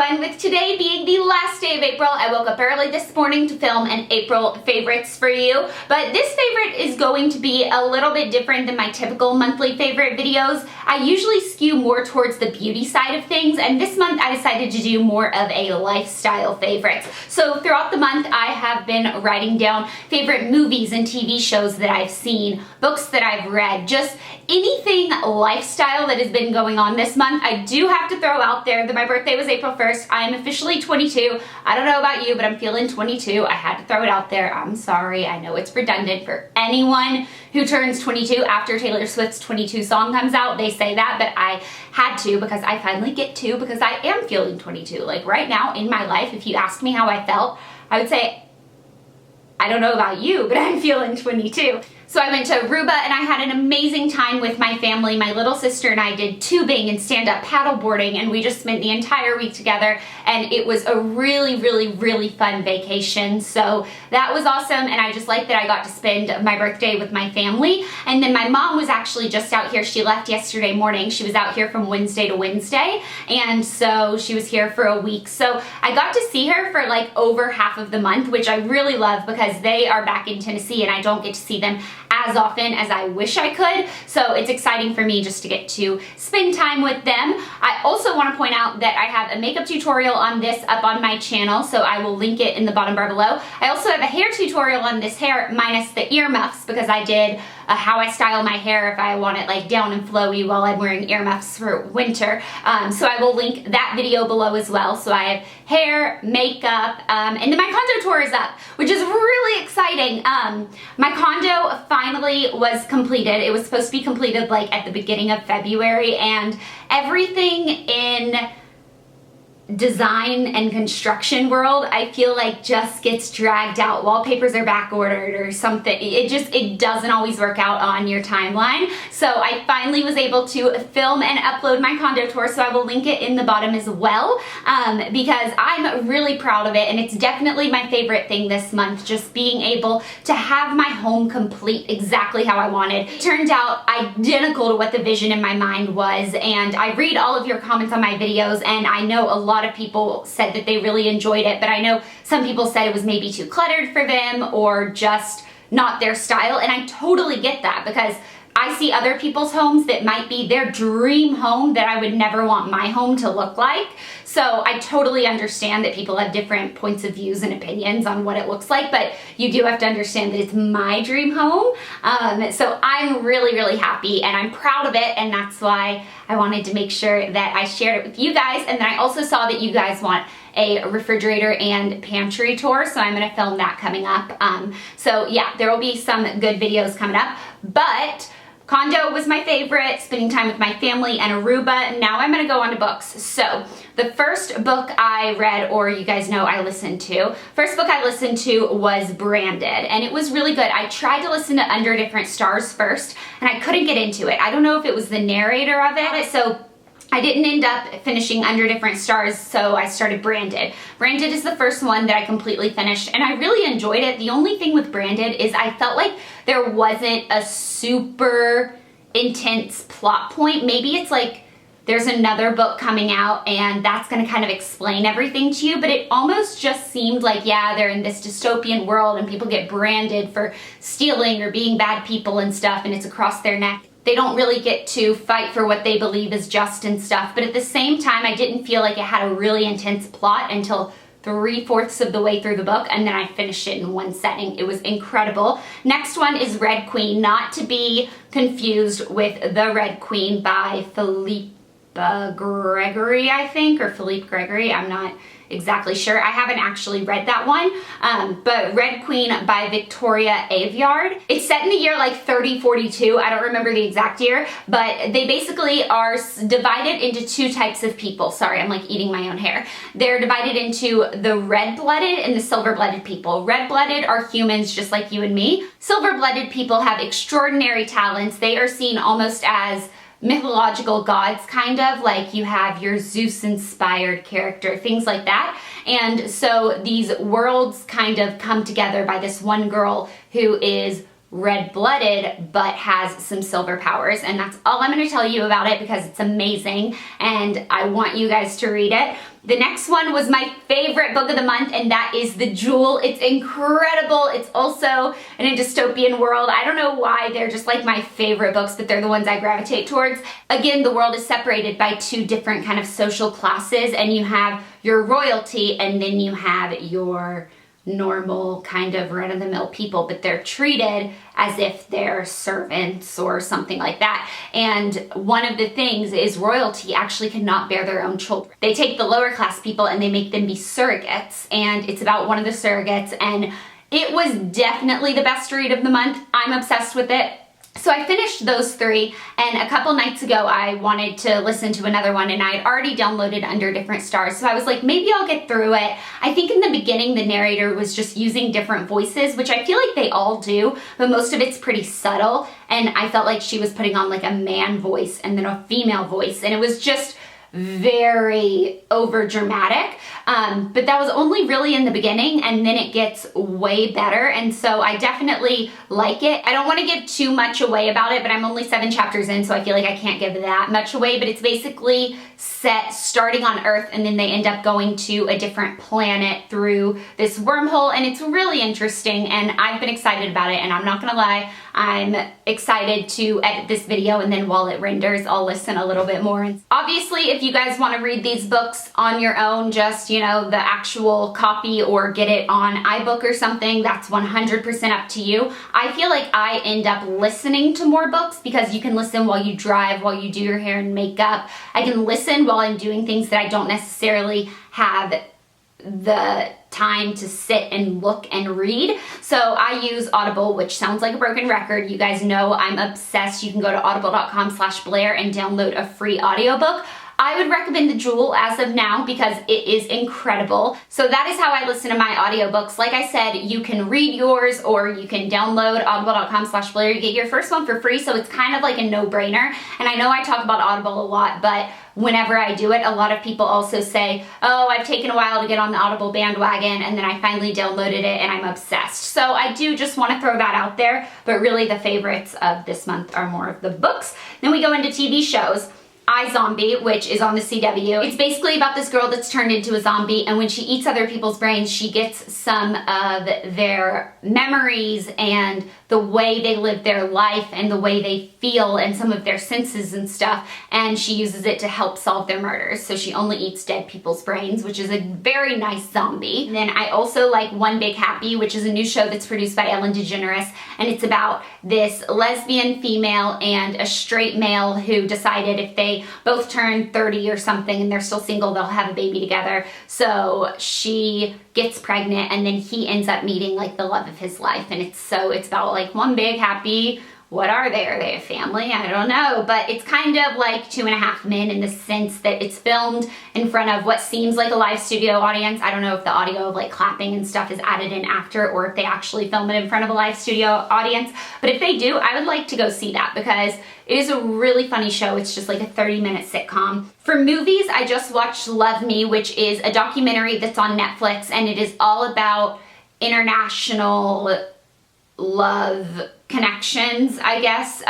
everyone. With today being the last day of April, I woke up early this morning to film an April favorites for you. But this favorite is going to be a little bit different than my typical monthly favorite videos. I usually skew more towards the beauty side of things, and this month I decided to do more of a lifestyle favorites. So throughout the month, I have been writing down favorite movies and TV shows that I've seen, books that I've read, just anything lifestyle that has been going on this month. I do have to throw out there that my birthday was April 1st. I am officially 22. I don't know about you, but I'm feeling 22. I had to throw it out there. I'm sorry. I know it's redundant for anyone who turns 22 after Taylor Swift's 22 song comes out. They say that, but I had to because I finally get to, because I am feeling 22. Like right now in my life, if you asked me how I felt, I would say, I don't know about you, but I'm feeling 22. So I went to Aruba and I had an amazing time with my family. My little sister and I did tubing and stand-up paddleboarding, and we just spent the entire week together, and it was a really fun vacation. So that was awesome, and I just like that I got to spend my birthday with my family. And then my mom was actually just out here. She left yesterday morning. She was out here from Wednesday to Wednesday, and so she was here for a week. So I got to see her for like over half of the month, which I really love because they are back in Tennessee and I don't get to see them as often as I wish I could. So it's exciting for me just to get to spend time with them. I also want to point out that I have a makeup tutorial on this up on my channel, so I will link it in the bottom bar below. I also have a hair tutorial on this hair minus the earmuffs, because I did how I style my hair if I want it like down and flowy while I'm wearing earmuffs for winter. So I will link that video below as well. So I have hair, makeup, and then my condo tour is up, which is really exciting. My condo finally was completed. It was supposed to be completed like at the beginning of February, and everything in design and construction world, I feel like just gets dragged out. Wallpapers are back ordered or something. It doesn't always work out on your timeline. So I finally was able to film and upload my condo tour, so I will link it in the bottom as well, because I'm really proud of it, and it's definitely my favorite thing this month, just being able to have my home complete exactly how I wanted. It turned out identical to what the vision in my mind was, and I read all of your comments on my videos, and I know a lot of people said that they really enjoyed it, but I know some people said it was maybe too cluttered for them or just not their style, and I totally get that, because I see other people's homes that might be their dream home that I would never want my home to look like. So I totally understand that people have different points of views and opinions on what it looks like, but you do have to understand that it's my dream home. So I'm really happy and I'm proud of it, and that's why I wanted to make sure that I shared it with you guys. And then I also saw that you guys want a refrigerator and pantry tour, so I'm gonna film that coming up. So yeah, there will be some good videos coming up, but condo was my favorite, spending time with my family, and Aruba. Now I'm gonna go on to books. So the first book I read, or you guys know I listened to, first book I listened to was Branded, and it was really good. I tried to listen to Under Different Stars first, and I couldn't get into it. I don't know if it was the narrator of it, so I didn't end up finishing Under Different Stars, so I started Branded. Branded is the first one that I completely finished, and I really enjoyed it. The only thing with Branded is I felt like there wasn't a super intense plot point. Maybe it's like there's another book coming out and that's gonna kind of explain everything to you, but it almost just seemed like, yeah, they're in this dystopian world and people get branded for stealing or being bad people and stuff, and it's across their neck. They don't really get to fight for what they believe is just and stuff, but at the same time, I didn't feel like it had a really intense plot until 3/4 of the way through the book, and then I finished it in one setting. It was incredible. Next one is Red Queen, not to be confused with The Red Queen by Philippe Gregory, I think, or Philippe Gregory. I'm not exactly sure. I haven't actually read that one, but Red Queen by Victoria Aveyard. It's set in the year like 3042. I don't remember the exact year, but they basically are divided into two types of people. Sorry, I'm like eating my own hair. They're divided into the red-blooded and the silver-blooded people. Red-blooded are humans just like you and me. Silver-blooded people have extraordinary talents. They are seen almost as mythological gods, kind of like you have your Zeus inspired character, things like that. And so these worlds kind of come together by this one girl who is red-blooded but has some silver powers, and that's all I'm going to tell you about it because it's amazing and I want you guys to read it. The next one was my favorite book of the month, and that is The Jewel. It's incredible. It's also in a dystopian world. I don't know why they're just like my favorite books, but they're the ones I gravitate towards. Again, the world is separated by two different kind of social classes, and you have your royalty and then you have your normal kind of run-of-the-mill people, but they're treated as if they're servants or something like that. And one of the things is royalty actually cannot bear their own children. They take the lower class people and they make them be surrogates, and it's about one of the surrogates, and it was definitely the best read of the month. I'm obsessed with it. So I finished those three, and a couple nights ago I wanted to listen to another one, and I had already downloaded Under Different Stars, so I was like, maybe I'll get through it. I think in the beginning the narrator was just using different voices, which I feel like they all do, but most of it's pretty subtle, and I felt like she was putting on like a man voice and then a female voice, and it was just very over dramatic, but that was only really in the beginning, and then it gets way better, and so I definitely like it. I don't want to give too much away about it, but I'm only 7 chapters in, so I feel like I can't give that much away, but it's basically set starting on Earth, and then they end up going to a different planet through this wormhole, and it's really interesting, and I've been excited about it, and I'm not gonna lie, I'm excited to edit this video, and then while it renders, I'll listen a little bit more. Obviously, if you guys want to read these books on your own, just, you know, the actual copy or get it on iBook or something, that's 100% up to you. I feel like I end up listening to more books because you can listen while you drive, while you do your hair and makeup. I can listen while I'm doing things that I don't necessarily have the time to sit and look and read. So I use Audible, which sounds like a broken record. You guys know I'm obsessed. You can go to audible.com/Blair and download a free audiobook. I would recommend The Jewel as of now because it is incredible. So that is how I listen to my audiobooks. Like I said, you can read yours or you can download audible.com/Blair. You get your first one for free, so it's kind of like a no-brainer. And I know I talk about Audible a lot, but whenever I do it, a lot of people also say, oh, I've taken a while to get on the Audible bandwagon, and then I finally downloaded it and I'm obsessed. So I do just want to throw that out there, but really the favorites of this month are more of the books. Then we go into TV shows. iZombie, which is on the CW. It's basically about this girl that's turned into a zombie, and when she eats other people's brains, she gets some of their memories and the way they live their life and the way they feel and some of their senses and stuff, and she uses it to help solve their murders. So she only eats dead people's brains, which is a very nice zombie. And then I also like One Big Happy, which is a new show that's produced by Ellen DeGeneres, and it's about this lesbian female and a straight male who decided if they both turn 30 or something and they're still single, they'll have a baby together. So she gets pregnant, and then he ends up meeting like the love of his life, and it's about like one big happy, what are they? Are they a family? I don't know, but it's kind of like 2.5 Men in the sense that it's filmed in front of what seems like a live studio audience. I don't know if the audio of like clapping and stuff is added in after or if they actually film it in front of a live studio audience, but if they do, I would like to go see that because it is a really funny show. It's just like a 30-minute sitcom. For movies, I just watched Love Me, which is a documentary that's on Netflix, and it is all about international love connections, I guess,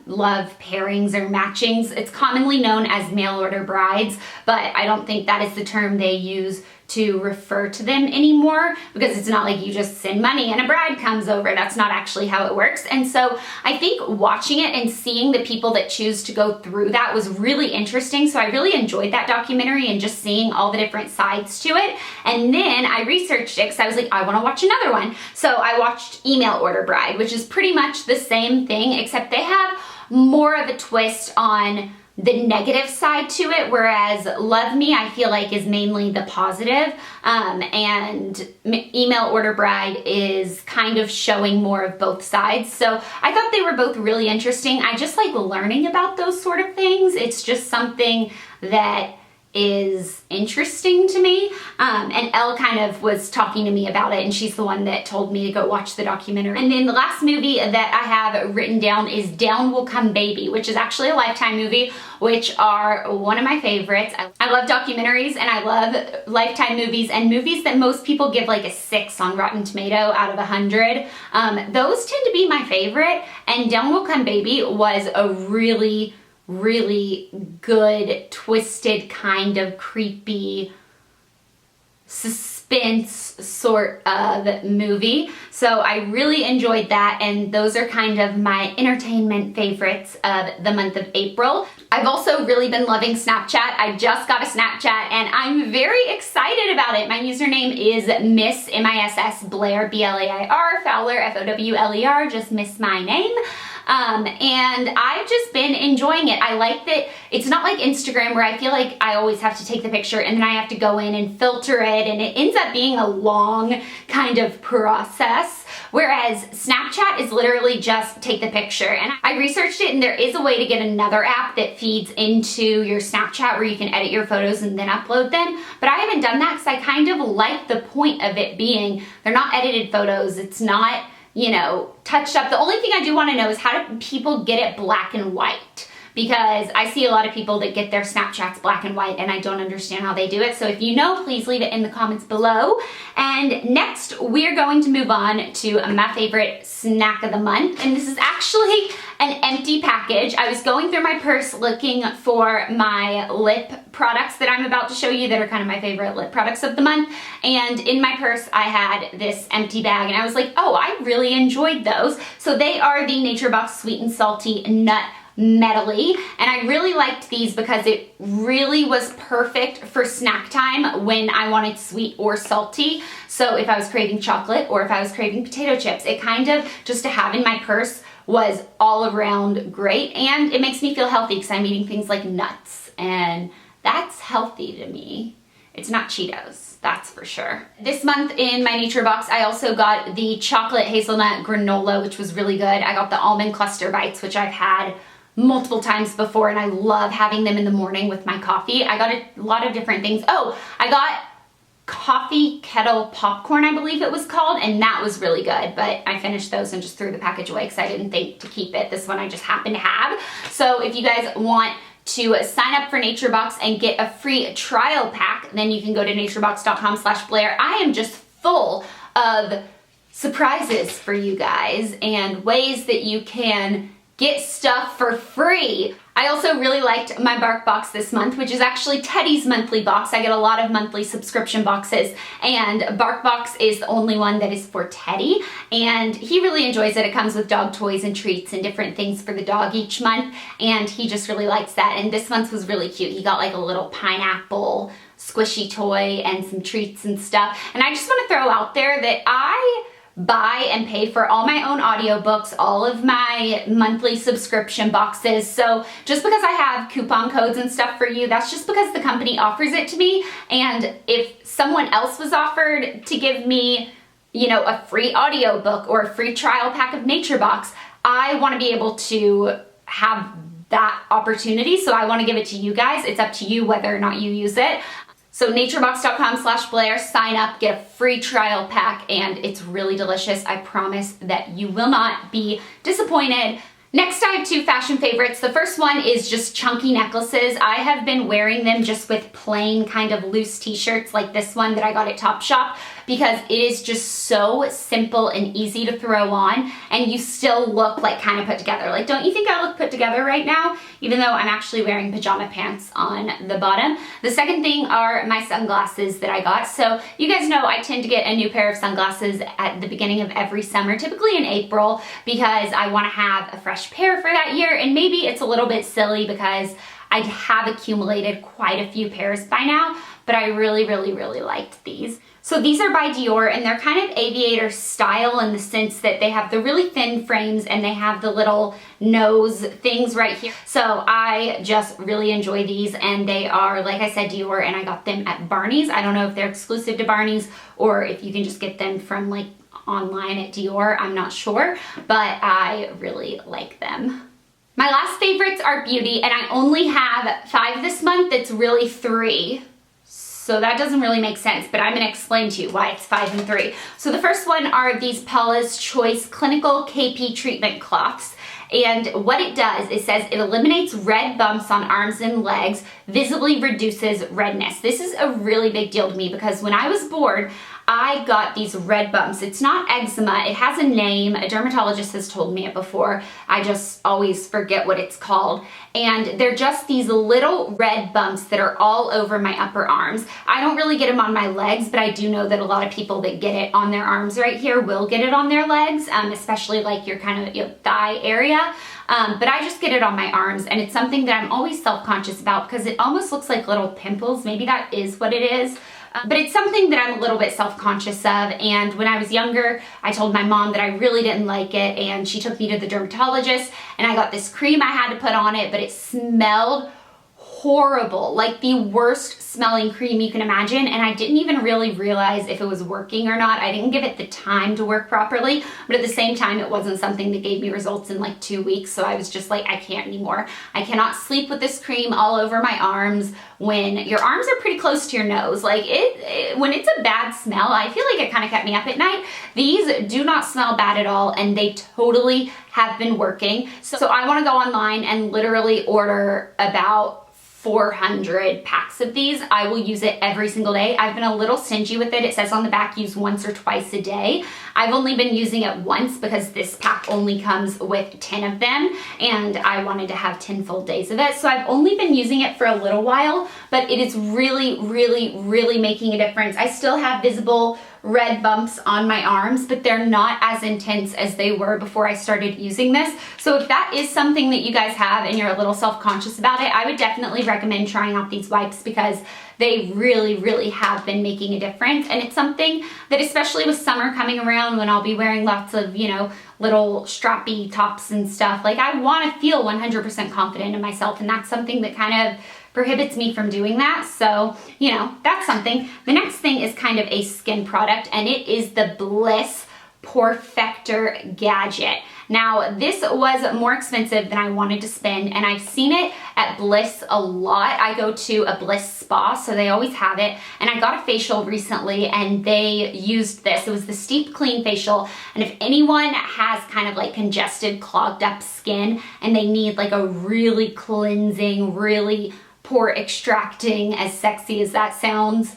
love pairings or matchings. It's commonly known as mail order brides, but I don't think that is the term they use to refer to them anymore because it's not like you just send money and a bride comes over. That's not actually how it works. And so I think watching it and seeing the people that choose to go through that was really interesting. So I really enjoyed that documentary and just seeing all the different sides to it. And then I researched it because I was like, I want to watch another one. So I watched Email Order Bride, which is pretty much the same thing, except they have more of a twist on the negative side to it, whereas Love Me I feel like is mainly the positive, and Email Order Bride is kind of showing more of both sides. So I thought they were both really interesting. I just like learning about those sort of things. It's just something that is interesting to me, and Elle kind of was talking to me about it, and she's the one that told me to go watch the documentary. And then the last movie that I have written down is Down Will Come Baby, which is actually a Lifetime movie, which are one of my favorites. I love documentaries and I love Lifetime movies, and movies that most people give like a 6 on Rotten Tomato out of 100. Those tend to be my favorite, and Down Will Come Baby was a really good, twisted, kind of creepy suspense sort of movie. So I really enjoyed that, and those are kind of my entertainment favorites of the month of April. I've also really been loving Snapchat. I just got a Snapchat and I'm very excited about it. My username is Miss, M-I-S-S, Blair, B-L-A-I-R, Fowler, F-O-W-L-E-R, just miss my name. And I've just been enjoying it. I like that it's not like Instagram where I feel like I always have to take the picture and then I have to go in and filter it, and it ends up being a long kind of process. Whereas Snapchat is literally just take the picture. And I researched it, and there is a way to get another app that feeds into your Snapchat where you can edit your photos and then upload them. But I haven't done that because I kind of like the point of it being they're not edited photos. It's not, you know, touched up. The only thing I do want to know is how do people get it black and white? Because I see a lot of people that get their Snapchats black and white and I don't understand how they do it. So if you know, please leave it in the comments below. And next we're going to move on to my favorite snack of the month. And this is actually an empty package. I was going through my purse looking for my lip products that I'm about to show you that are kind of my favorite lip products of the month. And in my purse I had this empty bag and I was like, oh, I really enjoyed those. So they are the Naturebox Sweet and Salty Nut Medley, and I really liked these because it really was perfect for snack time when I wanted sweet or salty. So if I was craving chocolate or if I was craving potato chips, it kind of just to have in my purse was all around great, and it makes me feel healthy because I'm eating things like nuts, and that's healthy to me. It's not Cheetos, that's for sure. This month in my Naturebox, I also got the chocolate hazelnut granola, which was really good. I got the almond cluster bites, which I've had multiple times before, and I love having them in the morning with my coffee. I got a lot of different things. Oh, I got coffee kettle popcorn, I believe it was called, and that was really good, but I finished those and just threw the package away because I didn't think to keep it. This one I just happened to have. So if you guys want to sign up for Naturebox and get a free trial pack, then you can go to naturebox.com/Blair. I am just full of surprises for you guys and ways that you can get stuff for free. I also really liked my Bark box this month, which is actually Teddy's monthly box. I get a lot of monthly subscription boxes, and Bark box is the only one that is for Teddy, and he really enjoys it. It comes with dog toys and treats and different things for the dog each month, and he just really likes that. And this month was really cute. He got like a little pineapple squishy toy and some treats and stuff. And I just want to throw out there that I buy and pay for all my own audiobooks, all of my monthly subscription boxes. So just because I have coupon codes and stuff for you, that's just because the company offers it to me. And if someone else was offered to give me, you know, a free audiobook or a free trial pack of Naturebox, I want to be able to have that opportunity. So I want to give it to you guys. It's up to you whether or not you use it. So naturebox.com/Blair, sign up, get a free trial pack, and it's really delicious. I promise that you will not be disappointed. Next, I have two fashion favorites. The first one is just chunky necklaces. I have been wearing them just with plain kind of loose t-shirts like this one that I got at Topshop, because it is just so simple and easy to throw on, and you still look like kind of put together. Like, don't you think I look put together right now? Even though I'm actually wearing pajama pants on the bottom. The second thing are my sunglasses that I got. So you guys know I tend to get a new pair of sunglasses at the beginning of every summer, typically in April, because I want to have a fresh pair for that year. And maybe it's a little bit silly because I have accumulated quite a few pairs by now, but I really, really, really liked these. So these are by Dior, and they're kind of aviator style in the sense that they have the really thin frames and they have the little nose things right here. So I just really enjoy these, and they are, like I said, Dior, and I got them at Barney's. I don't know if they're exclusive to Barney's or if you can just get them from like online at Dior. I'm not sure, but I really like them. My last favorites are beauty, and I only have 5 this month. It's really 3. So that doesn't really make sense, but I'm gonna explain to you why it's 5 and 3. So the first one are these Paula's Choice Clinical KP Treatment Cloths. And what it does, it says it eliminates red bumps on arms and legs, visibly reduces redness. This is a really big deal to me because when I was bored, I got these red bumps. It's not eczema, it has a name. A dermatologist has told me it before. I just always forget what it's called. And they're just these little red bumps that are all over my upper arms. I don't really get them on my legs, but I do know that a lot of people that get it on their arms right here will get it on their legs, especially like your kind of your thigh area. But I just get it on my arms, and it's something that I'm always self-conscious about because it almost looks like little pimples. Maybe that is what it is. But it's something that I'm a little bit self-conscious of, and when I was younger, I told my mom that I really didn't like it, and she took me to the dermatologist, and I got this cream I had to put on it, but it smelled horrible, like the worst smelling cream you can imagine, and I didn't even really realize if it was working or not. I didn't give it the time to work properly, but at the same time, it wasn't something that gave me results in like 2 weeks, so I was just like, I can't anymore. I cannot sleep with this cream all over my arms when your arms are pretty close to your nose. Like when it's a bad smell, I feel like it kind of kept me up at night. These do not smell bad at all, and they totally have been working. So I want to go online and literally order about 400 packs of these. I will use it every single day. I've been a little stingy with it. It says on the back, use once or twice a day. I've only been using it once because this pack only comes with 10 of them, and I wanted to have 10 full days of it. So I've only been using it for a little while, but it is really, really, really making a difference. I still have visible red bumps on my arms, but they're not as intense as they were before I started using this. So if that is something that you guys have and you're a little self-conscious about it, I would definitely recommend trying out these wipes because they really, really have been making a difference. And it's something that, especially with summer coming around when I'll be wearing lots of, you know, little strappy tops and stuff, like I want to feel 100% confident in myself, and that's something that kind of prohibits me from doing that. So, you know, that's something. The next thing is kind of a skin product, and it is the Bliss Pore-fessional Gadget. Now, this was more expensive than I wanted to spend, and I've seen it at Bliss a lot. I go to a Bliss spa, so they always have it, and I got a facial recently, and they used this. It was the Steep Clean Facial, and if anyone has kind of like congested, clogged up skin, and they need like a really cleansing, really pore extracting, as sexy as that sounds,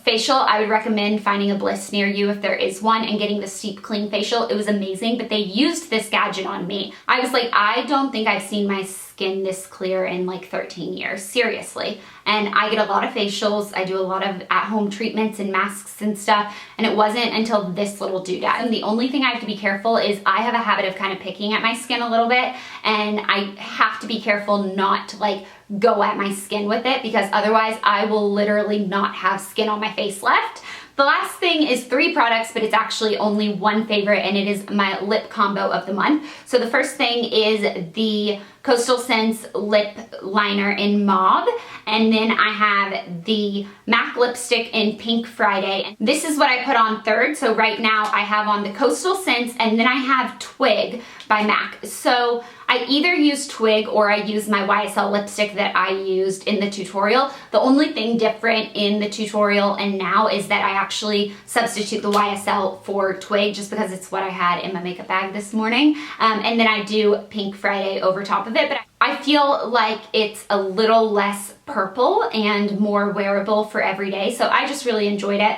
facial, I would recommend finding a Bliss near you if there is one and getting the Steep Clean Facial. It was amazing, but they used this gadget on me. I was like, I don't think I've seen my skin this clear in like 13 years, seriously. And I get a lot of facials, I do a lot of at-home treatments and masks and stuff, and it wasn't until this little doodad. And the only thing I have to be careful is I have a habit of kind of picking at my skin a little bit, and I have to be careful not to like go at my skin with it, because otherwise I will literally not have skin on my face left. The last thing is 3 products, but it's actually only one favorite, and it is my lip combo of the month. So the first thing is the Coastal Scents lip liner in Mauve, and then I have the MAC lipstick in Pink Friday. This is what I put on third. So right now I have on the Coastal Scents, and then I have Twig by MAC. So I either use Twig or I use my YSL lipstick that I used in the tutorial. The only thing different in the tutorial and now is that I actually substitute the YSL for Twig, just because it's what I had in my makeup bag this morning. And then I do Pink Friday over top of it, but I feel like it's a little less purple and more wearable for every day. So I just really enjoyed it.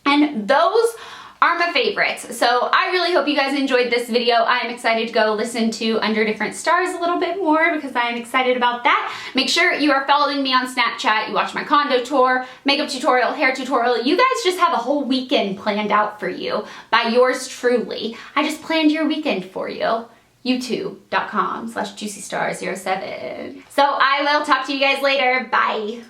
And those are my favorites. So I really hope you guys enjoyed this video. I am excited to go listen to Under Different Stars a little bit more because I am excited about that. Make sure you are following me on Snapchat. You watch my condo tour, makeup tutorial, hair tutorial. You guys just have a whole weekend planned out for you by yours truly. I just planned your weekend for you. youtube.com/juicystars07. So I will talk to you guys later. Bye.